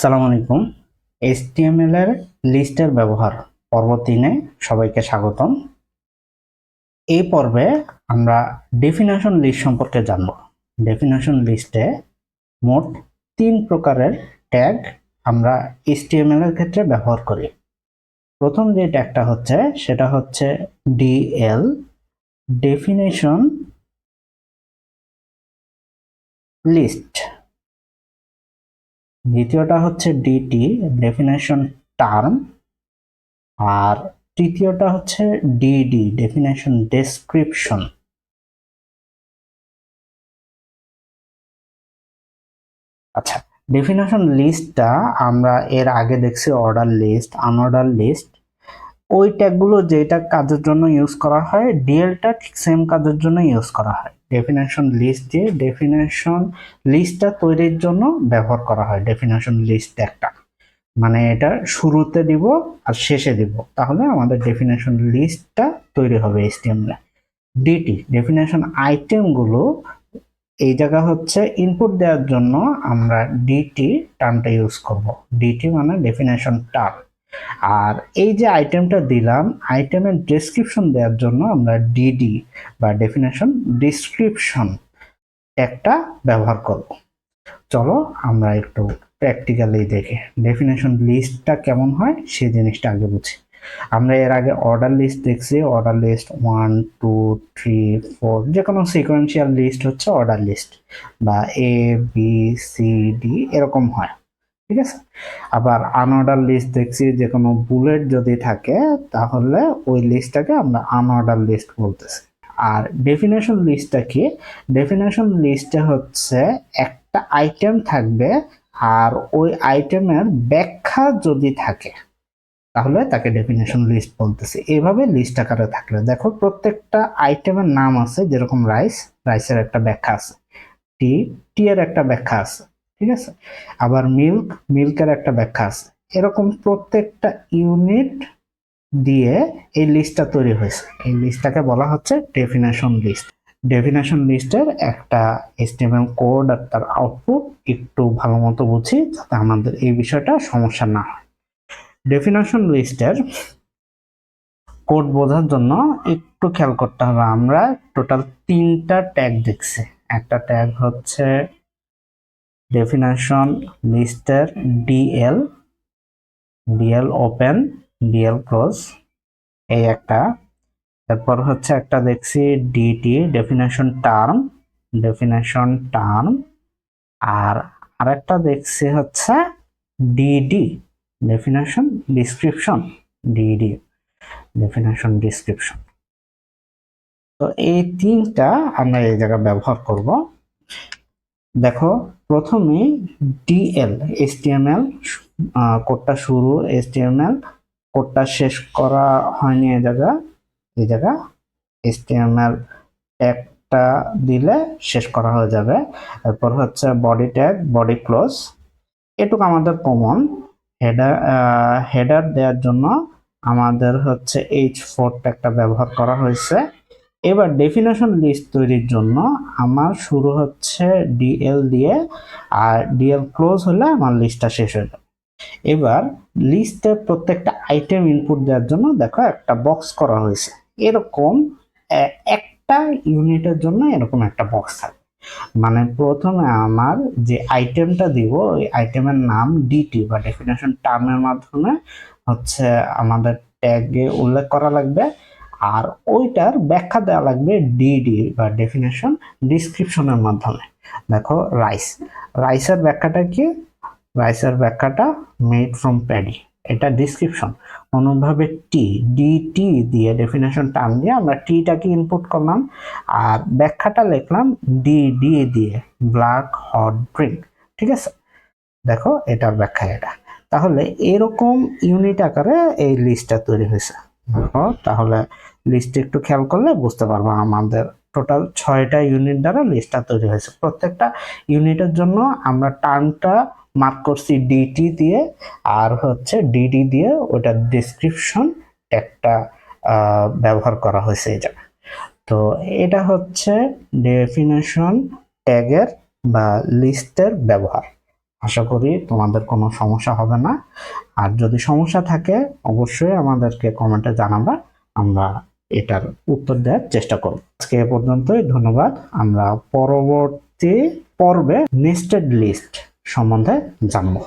আসসালামু আলাইকুম। HTML এর লিস্টের ব্যবহার পর্ব 3-এ সবাইকে স্বাগতম। এই পর্বে আমরা ডেফিনেশন লিস্ট সম্পর্কে জানব। ডেফিনেশন লিস্টে মোট 3 প্রকারের ট্যাগ আমরা HTML এর ক্ষেত্রে ব্যবহার করি। প্রথম যে ট্যাগটা হচ্ছে সেটা হচ্ছে DL, ডেফিনেশন লিস্ট। দ্বিতীয়টা হচ্ছে DT, ডেফিনেশন টার্ম। আর তৃতীয়টা হচ্ছে ডিডি, ডেফিনেশন ডেসক্রিপশন। আচ্ছা, ডেফিনেশন লিস্টটা আমরা এর আগে দেখছি অর্ডার লিস্ট, আনঅর্ডার লিস্ট। ওই ট্যাগগুলো যেটা কাজের জন্য ইউজ করা হয়, ডিএলটা ঠিক সেম কাজের জন্য ইউজ করা হয়। ডেফিনেশন লিস্ট দিয়ে ডেফিনেশন লিস্টটা তৈরির জন্য ব্যবহার করা হয় ডেফিনেশন লিস্ট ট্যাগটা। মানে এটা শুরুতে দিব আর শেষে দিব, তাহলে আমাদের ডেফিনেশন লিস্টটা তৈরি হবে HTML এ। ডিটি, ডেফিনেশন আইটেমগুলো এই জায়গা হচ্ছে ইনপুট দেওয়ার জন্য আমরা ডিটি টার্মটা ইউজ করব। ডিটি মানে ডেফিনেশন টার্ম। আর এই যে আইটেমটা দিলাম, আইটেমের ডেসক্রিপশন দেওয়ার জন্য আমরা ডিডি বা ডেফিনেশন ডেসক্রিপশন একটা ব্যবহার করব। চলো আমরা একটু প্র্যাকটিক্যালি দেখি ডেফিনেশন লিস্টটা কেমন হয় সেই জিনিসটা আগে বুঝি। আমরা এর আগে অর্ডার লিস্ট দেখছি। অর্ডার লিস্ট 1 2 3 4, যে কোনো সিকোয়েন্সিয়াল লিস্ট হচ্ছে অর্ডার লিস্ট, বা ABCD এরকম হয়, ঠিক আছে। আবার আনঅর্ডার লিস্ট দেখছি, যে কোনো বুলেট যদি থাকে তাহলে ওই লিস্টটাকে আমরা আনঅর্ডার লিস্ট বলতেছি। আর ডেফিনেশন লিস্টটা কি? ডেফিনেশন লিস্টে হচ্ছে একটা আইটেম থাকবে, আর ওই আইটেমের ব্যাখ্যা যদি থাকে তাহলে তাকে ডেফিনেশন লিস্ট বলতেছি। এইভাবে লিস্ট আকারে থাকলে দেখো প্রত্যেকটা আইটেমের নাম আছে, যেরকম রাইস, রাইসের একটা ব্যাখ্যা আছে। টি, টি এর একটা ব্যাখ্যা আছে, ঠিক আছে। আবার মিল্ক, মিল্কের একটা ব্যাখ্যা আছে। এরকম প্রত্যেকটা ইউনিট দিয়ে এই লিস্টটা তৈরি হয়েছে। এই লিস্টটাকে বলা হচ্ছে ডেফিনেশন লিস্ট। ডেফিনেশন লিস্টের একটা HTML কোড আর তার আউটপুট একটু ভালো মতো বুঝি, যাতে আমাদের এই বিষয়টা সমস্যা না হয়। ডেফিনেশন লিস্টের কোড বোঝার জন্য একটু খেয়াল করতে হবে। আমরা টোটাল 3টা ট্যাগ দেখছি। একটা ট্যাগ হচ্ছে ডেফিনেশন লিস্টের DL, DL open, DL close, এই একটা। তারপর হচ্ছে একটা দেখছি DT, definition term, definition term. আর আরেকটা দেখছি হচ্ছে DD, definition description, DD, definition description. তো এই 3টা আমরা এই জায়গায় ব্যবহার করব। দেখো প্রথমে ডিএল, HTML কোডটা শুরু, HTML কোডটা শেষ করা হয়নি এই জায়গা HTML ট্যাগটা দিলে শেষ করা হয়ে যাবে। এরপর হচ্ছে বডি ট্যাগ, বডি ক্লোজ, এটুকু আমাদের কমন। হেডার দেওয়ার জন্য আমাদের হচ্ছে H4 ট্যাগটা ব্যবহার করা হয়েছে। এবার ডেফিনেশন লিস্ট তৈরির জন্য আমার শুরু হচ্ছে ডিএল দিয়ে, আর ডিএল ক্লোজ হলে আমার লিস্টটা শেষ হয়ে যাবে। এবার লিস্টের প্রত্যেকটা আইটেম ইনপুট দেওয়ার জন্য দেখো একটা বক্স করা হয়েছে। এরকম একটা ইউনিটের জন্য এরকম একটা বক্স থাকবে। মানে প্রথমে আমার যে আইটেমটা দিব, ওই আইটেমের নাম ডিটি বা ডেফিনেশন টার্মের মাধ্যমে হচ্ছে আমাদের ট্যাগে উল্লেখ করা লাগবে, আর ওইটার ব্যাখ্যা দেওয়া লাগবে ডিডি বা ডেফিনেশন ডিসক্রিপশনের মাধ্যমে। দেখো রাইস, রাইসের ব্যাখ্যাটা কি? রাইসের ব্যাখ্যাটা মেড ফ্রম প্যাডি, এটা ডিসক্রিপশন। অনুভাবে টি, ডিটি দিয়ে ডেফিনেশন টার্ম দিয়ে আমরা টিটাকে ইনপুট করলাম, আর ব্যাখ্যাটা লিখলাম ডিডি দিয়ে, ব্ল্যাক হট ড্রিঙ্ক, ঠিক আছে। দেখো এটার ব্যাখ্যা এটা। তাহলে এরকম ইউনিট আকারে এই লিস্টটা তৈরি হয়েছে। তাহলে লিস্ট একটু খেয়াল করলে বুঝতে পারবো আমাদের টোটাল 6টা ইউনিট দ্বারা লিস্টটা তৈরি হয়েছে। প্রত্যেকটা ইউনিটের জন্য আমরা টার্মটা মার্ক করছি ডিটি দিয়ে, আর হচ্ছে ডিডি দিয়ে ওটার ডেসক্রিপশন একটা ব্যবহার করা হয়েছে এই জায়গায়। তো এটা হচ্ছে ডেফিনেশন ট্যাগের বা লিস্টের ব্যবহার। আশা করি তোমাদের কোনো সমস্যা হবে না। আর যদি সমস্যা থাকে অবশ্যই আমাদেরকে কমেন্টে জানাবা, আমরা এটার উত্তর দেওয়ার চেষ্টা করব। আজকে এ পর্যন্তই, ধন্যবাদ। আমরা পরবর্তী পর্বে নেস্টেড লিস্ট সম্বন্ধে জানবো।